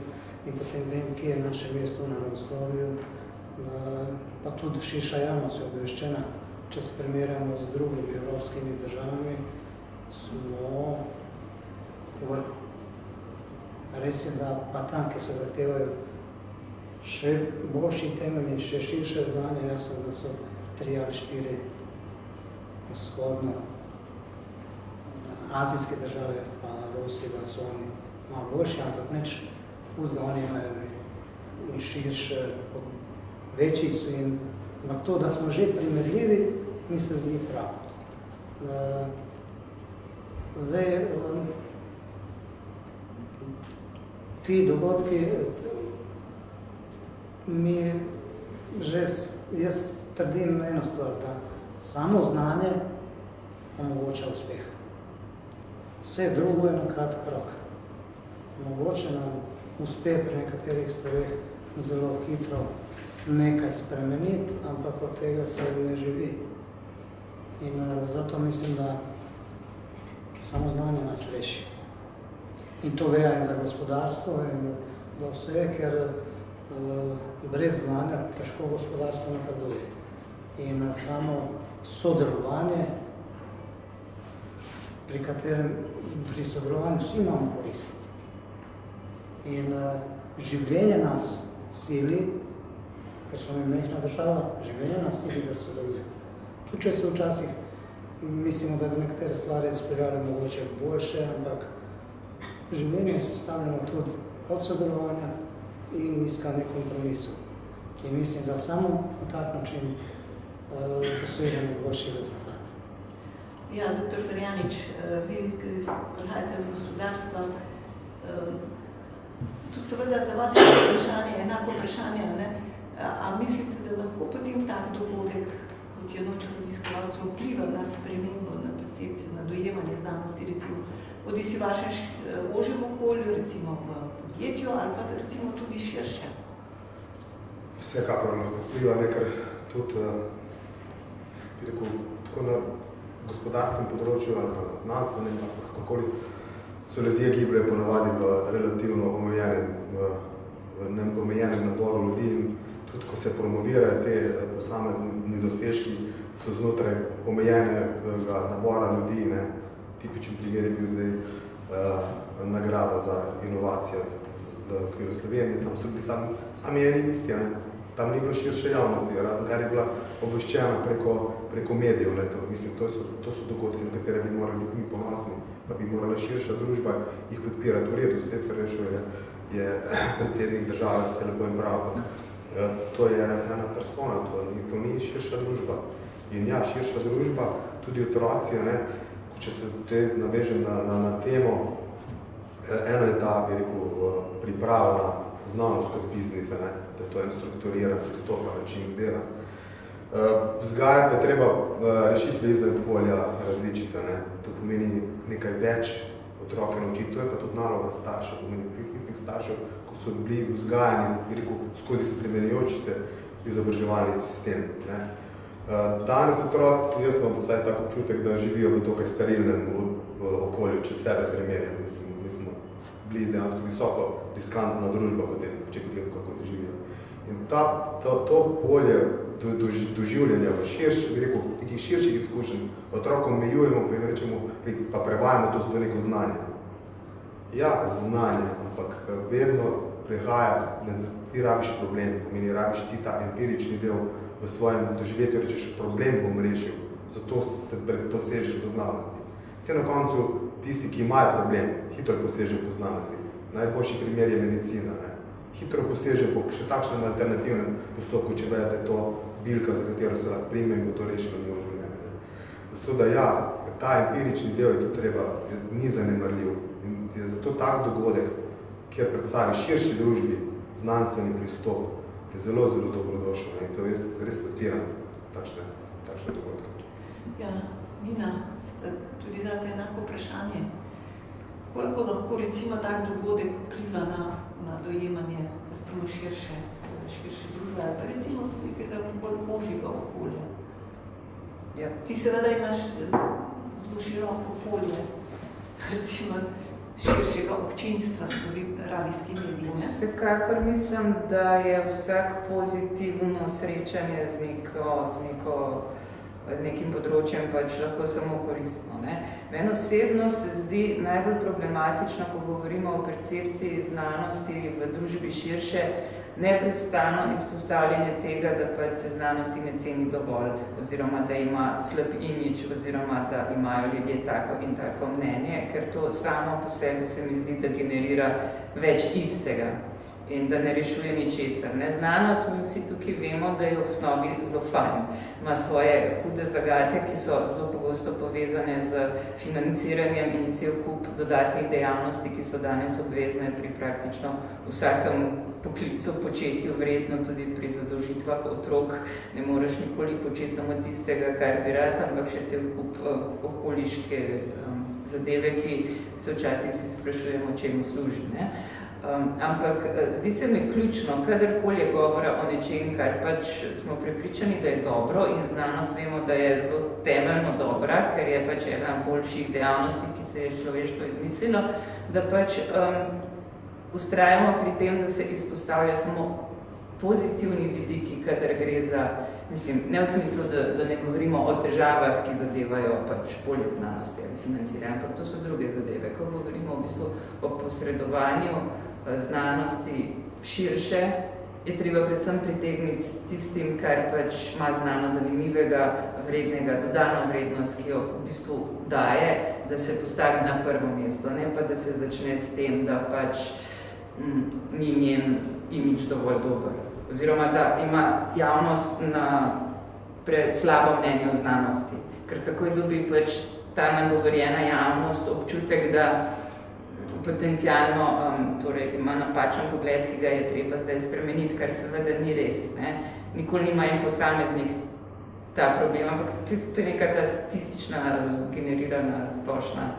In potem vem, kje je naše mesto v naravoslovju, pa tudi širša javnost je obveščena. Če se primerjamo z drugimi evropskimi državami, smo vrh. Res je, da pa tam, ki se zahtevajo še boljši temelji, še širše znanje, jasno, da so 3 ali 4 vzhodno azijske države, pa Rusi, da so oni malo boljši, ampak nič hudega, oni imajo in širše, večji so in ampak to, da smo že primerljivi, mi se zdi prav. Zdaj, ti dogodki mi že, jaz trdim eno stvar, da samo znanje omogoča uspeh. Vse drugo je na kratek rok. Mogoče nam uspe pri nekaterih stvareh zelo hitro nekaj spremeniti, ampak od tega se ne živi. In zato mislim, da samo znanje nas reši. In to velja in za gospodarstvo in za vse, ker brez znanja težko gospodarstvo napreduje. In samo sodelovanje, pri sodelovanju vsi imamo korist. In življenje nas sili, ker smo mi majhna država, življenje nas sili, da sodeluje. Tudi če se včasih mislimo, da bi nekatere stvari izpeljali mogoče boljše, ampak življenje je sestavljeno tudi od sodelovanja in iskanja kompromisov. In mislim, da samo na tak način dosežemo boljši rezultat. Ja, dr. Ferjanič, vi prihajate z gospodarstva, tudi seveda za vas je vprašanje, enako vprašanje, ne? A mislite, da lahko potem tak dogodek, kot je Noč raziskovalcev, vpliva na spremembo, na percepcijo, na dojemanje znanosti, recimo, bodisi v vašem ožjem okolju, recimo v podjetju ali pa recimo tudi širše? Vsekakor lahko vpliva nekaj tudi, tako na gospodarskem področju ali pa na znanstvenem, ali pa kakokoli so ljudje gibljajo ponavadi v relativno omejenem naboru ljudi in tudi ko se promovirajo te posamezni dosežki, so znotraj omejenega nabora ljudi. Ne. Tipičen primer je bil zdaj nagrada za inovacijo v okviru Slovenije. Tam so bili sami eni isti, ne. Tam ni bilo širše javnosti, razen kar je bila obveščena preko medijev. Ne. Mislim, to so dogodki, na katere bi morali biti mi ponosni, pa bi morala širša družba jih podpirati. V redu, vse prešel je predsednik države, vse lepo in prav. To je ena persona, to ni širša družba. In ja, širša družba, tudi otroci, ne, če se navežem na temo, eno je ta, bi rekel, priprava na znanost kot biznis, ne, da je to en strukturiran pristop, način dela. Vzgajati je treba rešitve izven polja različice, ne. To pomeni nekaj več otroke naučiti, to je pa tudi naloga staršev, pomeni istih staršev, ko so bili vzgajani, bi rekel, skozi spremenjujoči se izobraževalni sistem, ne. Danes otroci, jaz imam vsaj tak občutek, da živijo v dokaj sterilnem okolju, če sebe primerjam. Mi smo bili dejansko visoko riskantna družba potem, če bi gledal, kako da živijo. In to polje doživljanja v širši, bi rekel, nekih širših izkušenj, otrokom omejujemo, pa prevajamo to v neko znanje. Ja, znanje, ampak vedno prihaja, ti rabiš problem, pomeni rabiš ti ta empirični del v svojem doživetju, rečeš, problem bom rešil, zato se dosežeš do znanosti. Vse na koncu tisti, ki imajo problem, hitro posežejo po znanosti. Najboljši primer je medicina. Ne? Hitro posežejo po še takšnem alternativnem postopku, če vedete to bilka, za katero se lahko prime in bo to rešilo njihovo življenje. Zato da ja, ta empirični del je to treba, ni zanemarljiv. In je zato tak dogodek, kjer predstavi širši družbi znanstveni pristop, je zelo, zelo dobrodošlo. In to res podpiram takšne dogodke. Ja, Nina, tudi zate enako vprašanje. Koliko lahko recimo tak dogodek vpliva na dojemanje recimo širše družbe ali pa recimo nekega bolj ožjega okolja? Ja. Ti seveda imaš zelo široko polje, recimo širšega občinstva skozi radijski medij. Vsekakor mislim, da je vsak pozitivno srečanje z nekim področjem pač lahko samo koristno. Ne? Meni osebno se zdi najbolj problematično, ko govorimo o percepciji znanosti v družbi širše, neprestano izpostavljanje tega, da pač se znanosti ne ceni dovolj, oziroma da ima slab imidž, oziroma da imajo ljudje tako in tako mnenje, ker to samo po sebi se mi zdi, da generira več istega in da ne rešuje ničesar. Znanost, mi vsi tukaj vemo, da je v osnovi zelo fajn. Ima svoje hude zagate, ki so zelo pogosto povezane z financiranjem in cel kup dodatnih dejavnosti, ki so danes obvezne pri praktično vsakem poklicu, početju vredno, tudi pri zadolžitvah otrok. Ne moreš nikoli početi samo tistega, kar bi rad, ampak še cel kup okoliške zadeve, ki se včasih si sprašujemo, čemu služi. Ne? Ampak zdi se mi ključno, kadarkoli je govora o nečem, kar pač smo prepričani, da je dobro in znanost vemo, da je zelo temeljno dobra, ker je pač ena boljših dejavnosti, ki se je človeštvo izmislilo, da pač ustrajamo pri tem, da se izpostavlja samo pozitivni vidiki, kadar gre za, mislim, ne v smislu, da ne govorimo o težavah, ki zadevajo pač polje znanosti ali financiranja, ampak to so druge zadeve. Ko govorimo v bistvu o posredovanju znanosti širše, je treba predvsem pritegniti s tistim, kar pač ima znanost zanimivega, vrednega, dodano vrednost, ki jo v bistvu daje, da se postavi na prvo mesto, ne pa da se začne s tem, da pač ni njen imidž dovolj dober. Oziroma, da ima javnost na slabo mnenje o znanosti, ker takoj dobi pač ta nagovorjena javnost občutek, da potencialno torej ima napačen pogled, ki ga je treba zdaj spremeniti, kar seveda ni res. Ne? Nikoli nima en posameznik ta problem, ampak to je neka ta statistična, generirana, splošna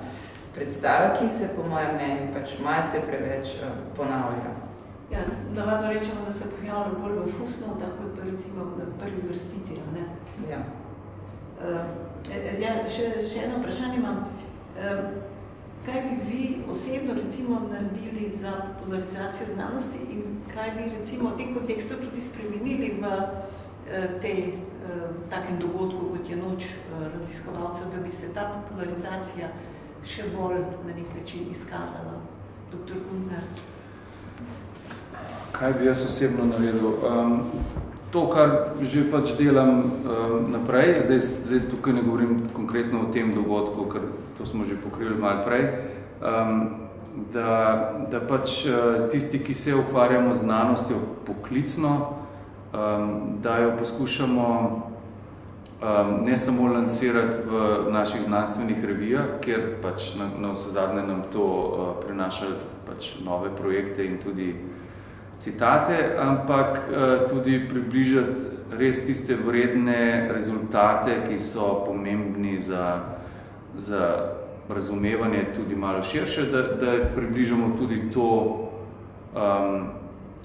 predstava, ki se po mojem mnenju pač malce preveč ponavlja. Ja, navadno rečemo, da se pojavlja bolj v fusnotah, kot pa recimo v prvi vrstici, ne? Ja. Še eno vprašanje imam. Kaj bi vi osebno recimo naredili za popularizacijo znanosti in kaj bi recimo v tem kontekstu tudi spremenili v takem dogodku, kot je Noč raziskovalcev, da bi se ta popularizacija še bolj na nek način izkazala? Dr. Kuntner. Kaj bi jaz osebno naredil? To, kar že pač delam naprej, zdaj tukaj ne govorim konkretno o tem dogodku, ker to smo že pokrili malo prej, da pač tisti, ki se ukvarjamo z znanostjo poklicno, da jo poskušamo ne samo lansirati v naših znanstvenih revijah, kjer pač na vsezadnje nam to prinaša pač nove projekte in tudi citate, ampak tudi približati res tiste vredne rezultate, ki so pomembni za razumevanje tudi malo širše, da približamo tudi to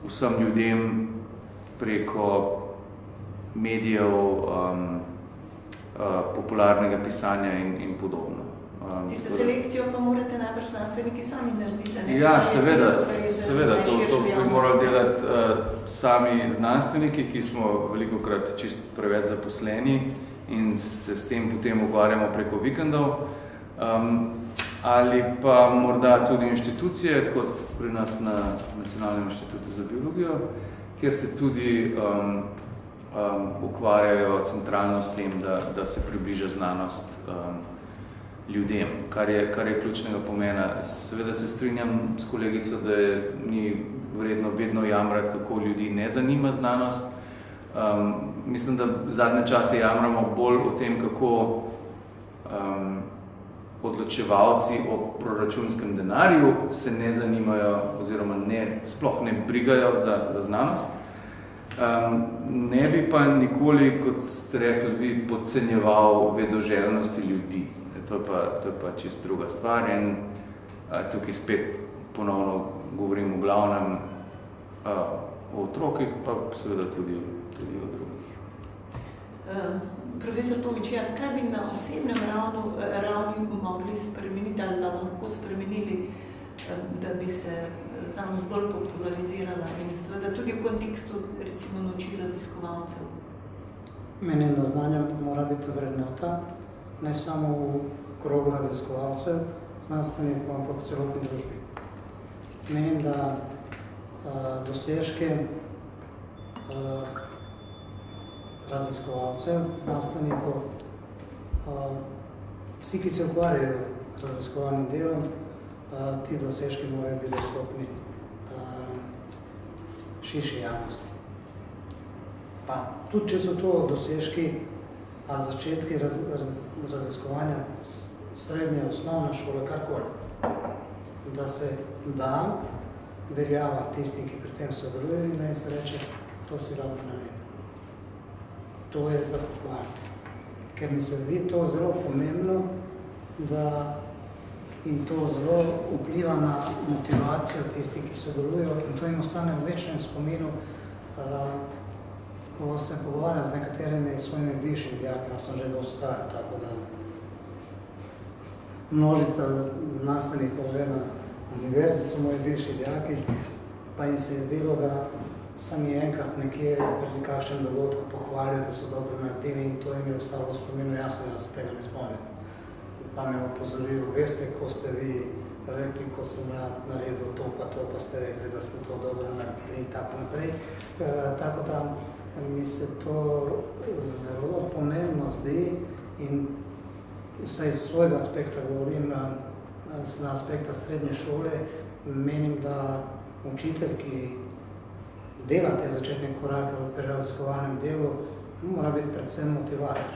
vsem ljudem preko medijev, popularnega pisanja in podobno. Tisto selekcijo pa morate najbrž znanstveniki sami narediti, ne? Ja, seveda, to bi morali delati sami znanstveniki, ki smo velikokrat čist preveč zaposleni in se s tem potem ukvarjamo preko vikendov, ali pa morda tudi inštitucije, kot pri nas na Nacionalnem inštitutu za biologijo, kjer se tudi ukvarjajo centralno s tem, da se približa znanost ljudem, kar je ključnega pomena. Seveda se strinjam s kolegico, da ni vredno vedno jamrati, kako ljudi ne zanima znanost. Mislim, da zadnje čase jamramo bolj o tem, kako odločevalci o proračunskem denarju se ne zanimajo oziroma sploh ne brigajo za znanost. Ne bi pa nikoli, kot ste rekli, vi podcenjeval vedoželjnosti ljudi. To je pa čist druga stvar in tukaj spet ponovno govorim v glavnem o otrokih, pa seveda tudi o drugih. Profesor Tomič, kaj bi na osebnem ravni mogli spremeniti ali da lahko spremenili, da bi se znanost bolj popularizirala in seveda tudi v kontekstu recimo Noči raziskovalcev? Menim, da znanje mora biti vrednota, ne samo v krogu raziskovalcev, znanstvenikov, ampak v celotni družbi. Menim, da dosežke raziskovalcev, znanstvenikov, vsi, ki se ukvarjajo raziskovalnim delom, ti dosežki morajo biti dostopni širši javnosti. Pa tudi, če so to dosežki ali začetki raziskovanja srednje, osnovne šole, karkoli, da se da veljava tisti, ki pri tem sodelujejo in da se reče, to si dobro naredil. To je za pohvaliti. Ker mi se zdi to zelo pomembno, in to zelo vpliva na motivacijo tistih, ki sodelujejo in to jim ostane v večnem spominu, ko se pogovarjam z nekaterimi svojimi bivšimi dijaki, jaz sem že dosti star, tako da množica znanstvenikov že na univerzi so moji bivši dijaki, pa jim se je zdelo, da sem jih enkrat nekje pred kakšnem dogodku pohvalil, da so dobro naredili in to jim je ostalo v spominu, jaz se tega ne spomnim. Pa me opozoril, veste, ko ste vi rekli, ko sem naredil to, pa ste rekli, da ste to dobro naredili in tako naprej. Tako da mi se to zelo pomembno zdi in vsaj iz svojega aspekta govorim, na aspekta srednje šole, menim, da učitelj, ki dela te začetne korake pri raziskovalnem delu, mora biti predvsem motivator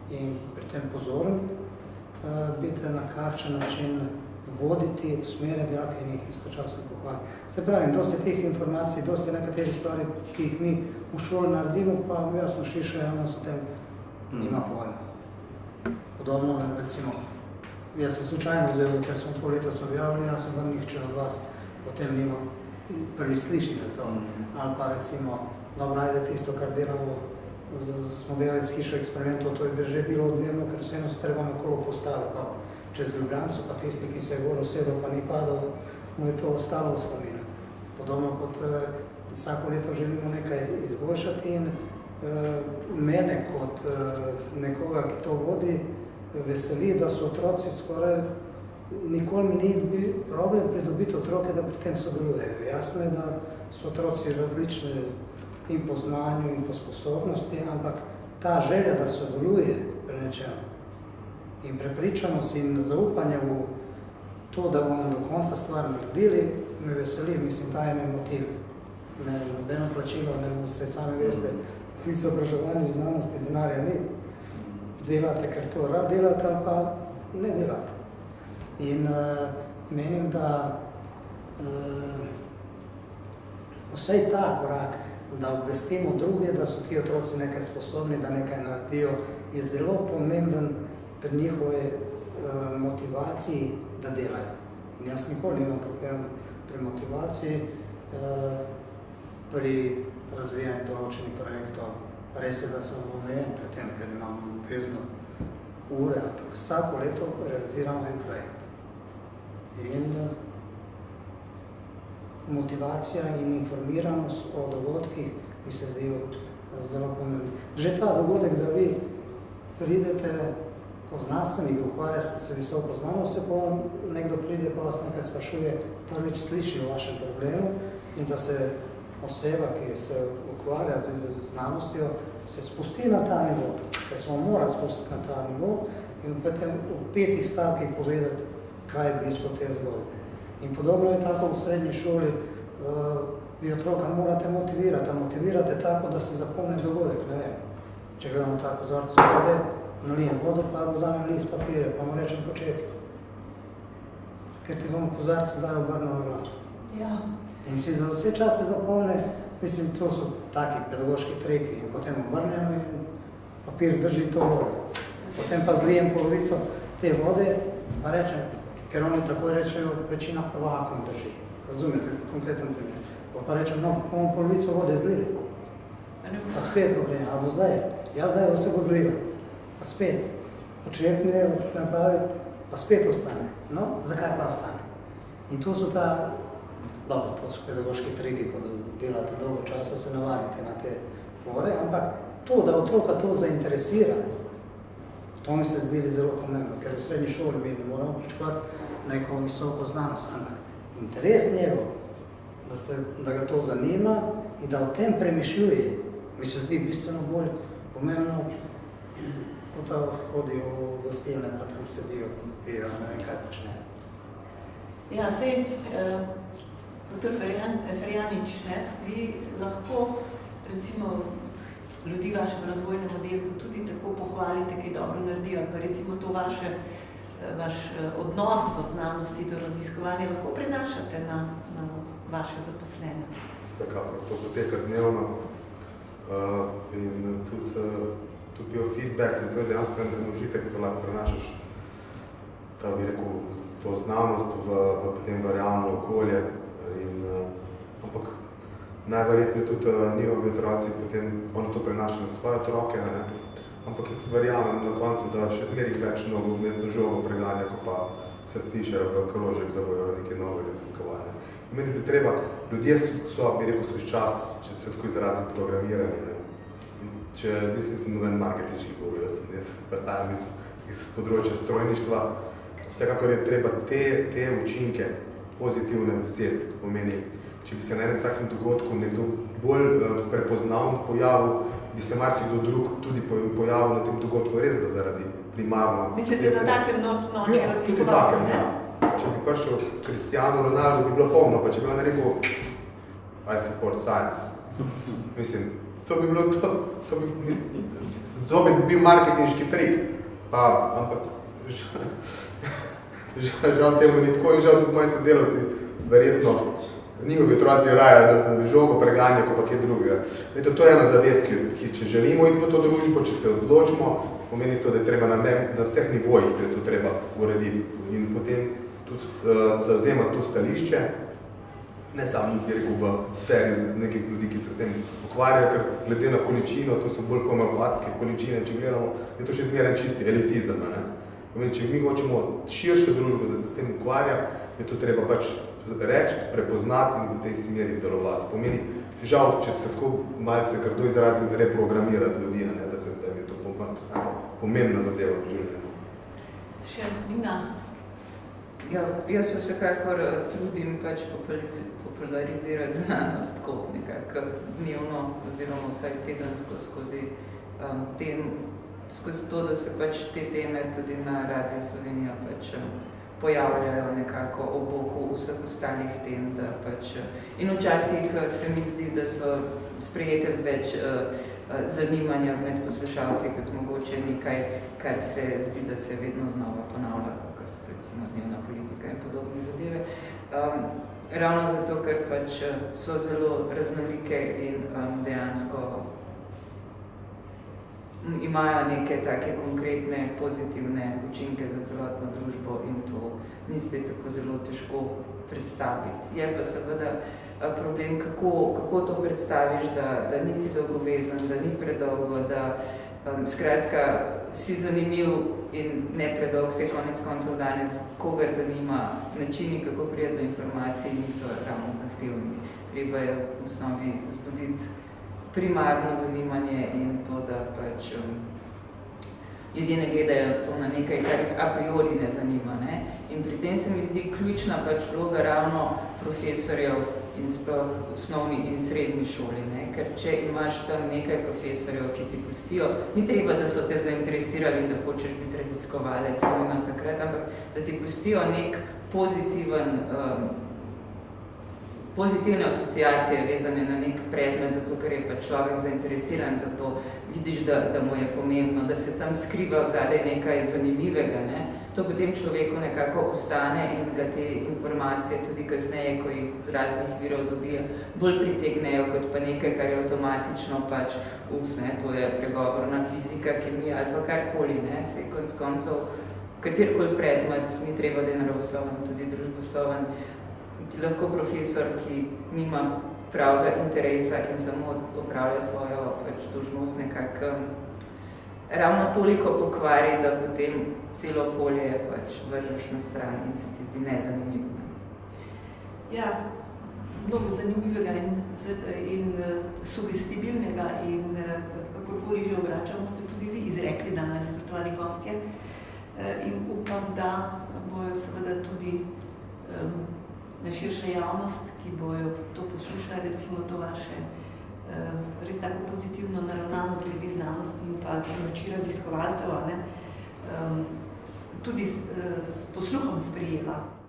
in pri tem pozoren, biti na kakšen način voditi, usmerjati dijake in jih istočasno pohvaliti. Se pravi, dosti teh informacij, dosti nekaterih stvari, ki jih mi v šoli naredimo, pa jasno širša javnost o tem nima pojma. Podobno, recimo, jaz se slučajno vzel, ker smo to letos objavili, jaz sem tam nihče od vas o tem nima prvi slišite to. Ali pa recimo, dobro, ajde tisto, kar delamo smo delali s hišo eksperimentov, to je že bilo odmerno, ker vseeno se treba nakolo postaviti, pa čez Ljubljanco, pa tisti, ki se je gor usedel, pa ni padal, mu je to ostalo v spominu. Podobno kot vsako leto želimo nekaj izboljšati in mene kot nekoga, ki to vodi, veseli, da so otroci skoraj, nikoli mi ni bil problem pridobiti otroke, da pri tem sodelujejo. Jasno je, da so otroci različni in po znanju in po sposobnosti, ampak ta želja, da sodeluje pri nečem in prepričanost in zaupanje v to, da bomo do konca stvar naredili, me veseli, mislim, daje me motiv. Nobeno plačilo, ne vse sami veste, v izobraževanju znanosti denarja ni. Delate, ker to rad delate, ali pa ne delate. In menim, da vsej ta korak, da obvestimo druge, da so ti otroci nekaj sposobni, da nekaj naredijo, je zelo pomemben pri njihove motivaciji, da delajo. In jaz nikoli nimam problem pri motivaciji, pri razvijanju določenih projektov. Res je, da sem omejen pri tem, ker imam obvezno ure, ampak vsako leto realiziramo en projekt. In motivacija in informiranost o dogodkih mi se zdijo zelo pomembni. Že ta dogodek, da vi pridete kot znanstvenik, ukvarjate se visoko znanostjo, pa vam nekdo pride pa vas nekaj sprašuje, prvič sliši o vašem problemu in da se oseba, ki se ukvarja z znanostjo, se spusti na ta nivo, ker se mora spustiti na ta nivo in potem v 5 stavkih povedati, kaj je bistvo te zgodbe. In podobno je tako v srednji šoli, vi otroka morate motivirati, a motivirate tako, da se zapomni dogodek, ne vem. Če gledamo tako vzorce vode, nalijem vodo, pa vzamem list papirja, pa mu rečem počekaj. Ker ti bom kozarce zdaj obrnil na glavo. Ja. In si za vse čase zapomne, mislim, to so taki pedagoški triki in potem obrnem in papir drži to vodo. Potem pa zlijem polovico te vode, pa rečem, ker oni tako rečejo, večina prvakom drži. Razumete, konkreten primer. Pa rečem, no, bomo polovico vode zlili. Pa spet problem, a bo zdaj? Ja, zdaj vse bo zlila. Pa spet. Počepne, napravi, pa spet ostane. No, zakaj pa ostane? In to so ta, dobro, to so pedagoški triki, ko delate dolgo časa, se navadite na te fore, ampak to, da otroka to zainteresira, to mi se zdi zelo pomembno, ker v srednji šoli mi ne moramo pričakovati neko visoko znanost, ampak interes njegov, da ga to zanima in da o tem premišljuje, mi se zdi bistveno bolj pomembno, kot da hodijo v gostilne, pa tam sedijo, pijo, ne vem kaj počne. Ja, sej, dr. Ferjanič, vi lahko, recimo, ljudi v vašem razvojnem oddelku tudi tako pohvalite, kaj dobro naredijo, pa recimo to vaš odnos do znanosti, do raziskovanja lahko prenašate na vaše zaposlene. Vsekakor, to poteka dnevno in tudi biofeedback in to je dejansko en užitek, ko lahko prenašaš ta, bi rekel, to znanost v realno okolje. Ampak najverjetneje tudi njihovi otroci potem oni to prenašajo na svoje otroke, ampak jaz verjamem na koncu, da še zmeraj več nogometno žogo preganja, ko pa se pišejo v krožek, da bojo neke nove raziskovanje. Meni, da treba, ljudje so, bi rekel, svoj čas, če se tako izrazim, programirani. Če nisem noben marketinški govor, jaz prihajam iz področja strojništva, vsekakor je treba te učinke pozitivne vzeti. To pomeni, če bi se na enem takem dogodku nekdo bolj prepoznavn pojavil, bi se marsikdo drug tudi pojavil na tem dogodku res da zaradi primarno. Mislite, da takem noči raziskovalcev, ne? Če bi prišel Cristiano Ronaldo, bi bilo polno, pa če bi on rekel I support science. Mislim, to bi bilo to bi zopet bil marketinški trik, ampak žal temu ni tako in žal tudi moji sodelavci verjetno njihovi otroci raja, da žogo preganja, ko pa kje drugega. To je ena zavest, ki če želimo iti v to družbo, če se odločimo, pomeni to, da je treba na vseh nivojih, da je to treba urediti. In potem tudi zavzemati to stališče ne samo, bi rekel, v sferi nekih ljudi, ki se s tem ukvarjajo, ker glede na količino, to so bolj homeopatske količine, če gledamo, je to še zmeraj čisti elitizem. Ne? Pomeni, če mi hočemo širšo družbo, da se s tem ukvarja, je to treba pač reči, prepoznati in v tej smeri delovati. Pomeni, žal, če se tako malce grdo izrazim, reprogramirati ljudi, ne? Da se tem je to postane pomembna zadeva v življenju. Še Nina? Ja, jaz se vsekakor trudim pač popularizirati znanost kot nekako dnevno oziroma vsaj tedensko skozi to, da se pač te teme tudi na Radio Slovenija pač pojavljajo nekako ob boku vseh ostalih tem, da pač in včasih se mi zdi, da so sprejete z več zanimanja med poslušalci, kot mogoče nekaj, kar se zdi, da se vedno znova ponavlja, kakor so recimo dnevna politika in podobne zadeve. Ravno zato, ker pač so zelo raznolike in dejansko imajo neke take konkretne pozitivne učinke za celotno družbo in to ni spet tako zelo težko predstaviti. Je pa seveda problem, kako to predstaviš, da nisi dolgovezen, da ni predolgo, da skratka si zanimiv in ne predolg, vse konec koncev danes, kogar zanima načini, kako priti do informacij, niso ravno zahtevni. Treba je v osnovi zbuditi primarno zanimanje in to, da pač ljudje ne gledajo to na nekaj, kar jih a priori ne zanima. Ne? In pri tem se mi zdi ključna pač vloga ravno profesorjev in sploh osnovni in srednji šoli. Ne? Ker če imaš tam nekaj profesorjev, ki ti pustijo, ni treba, da so te zainteresirali in da hočeš biti raziskovalec, takrat, ampak da ti pustijo nek pozitivne asociacije vezane na nek predmet, zato ker je pa človek zainteresiran za to, vidiš, da mu je pomembno, da se tam skriva odzadaj nekaj zanimivega. Ne? To potem človeku nekako ostane in ga te informacije tudi kasneje, ko jih z raznih virov dobijo, bolj pritegnejo, kot pa nekaj, kar je avtomatično pač, to je pregovorna fizika, kemija ali pa karkoli, ne? Se konec koncev, katerikoli predmet, ni treba, da je naravosloven, tudi družbosloven, ti lahko profesor, ki nima pravega interesa in samo opravlja svojo pač dolžnost nekako ravno toliko pokvari, da potem celo polje pač vržeš na stran in se ti zdi nezanimivo. Ja, mnogo zanimivega in sugestibilnega in kakorkoli že obračamo, ste tudi vi izrekli danes, spoštovani gostje. In upam, da bojo seveda tudi na širša javnost, ki bojo to poslušali, recimo to vaše res tako pozitivno naravnano glede znanosti in pa moči raziskovalcev, tudi s posluhom sprijela.